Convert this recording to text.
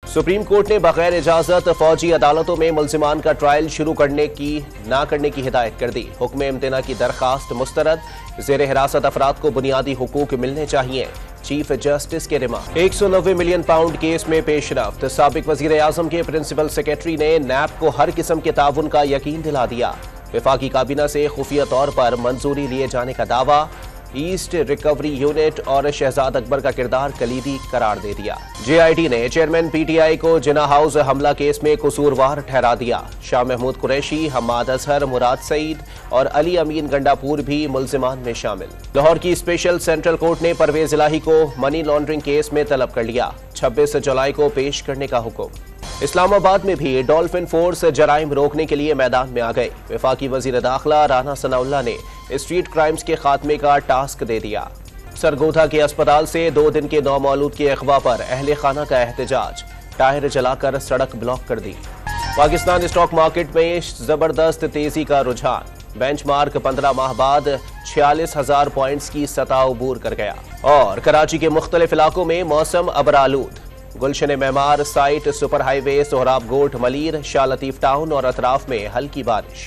Supreme court ने बगैर इजाजत फौजी अदालतों में मुल्जिमान का ट्रायल शुरू ना करने की हिदायत कर दी। हुक्म इम्तना की दरखास्त मुस्तरद। जेर हिरासत अफराद को बुनियादी हुकूक मिलने चाहिए। चीफ जस्टिस के रिमांड। 190 मिलियन पाउंड केस में पेशरफ्त। साबिक वजीर आजम के प्रिंसिपल सेक्रेटरी ने नैब को हर किस्म के ताउन का यकीन दिला दिया। वफाकी काबीना से खुफिया तौर पर मंजूरी लिए जाने का दावा। ईस्ट रिकवरी यूनिट और शहजाद अकबर का किरदार कलीदी करार दे दिया। JIT ने चेयरमैन PTI को जिना हाउस हमला केस में कसूरवार ठहरा दिया। शाह महमूद कुरैशी, हम्माद अजहर, मुराद सईद और अली अमीन गंडापुर भी मुल्जिमान में शामिल। लाहौर की स्पेशल सेंट्रल कोर्ट ने परवेज इलाही को मनी लॉन्ड्रिंग केस में तलब कर लिया। 26 जुलाई को पेश करने का हुक्म। इस्लामाबाद में भी डॉल्फिन फोर्स जराइम रोकने के लिए मैदान में आ गए। वफाकी वजीर दाखिला राना सनाउल्लाह ने स्ट्रीट क्राइम्स के खात्मे का टास्क दे दिया। सरगोधा के अस्पताल से 2 दिन के नौमौलूद के अगवा पर अहले खाना का एहतजाज। टायर जलाकर सड़क ब्लॉक कर दी। पाकिस्तान स्टॉक मार्केट में जबरदस्त तेजी का रुझान। बेंचमार्क 15 माह बाद 46,000 पॉइंट्स की सतह अबूर कर गया। और कराची के मुख्तलिफ इलाकों में मौसम अबरालूद। Gulshan Maymar site, super highway, Sohrab Goth, Malir, Shah Latif town और अतराफ में हल्की बारिश।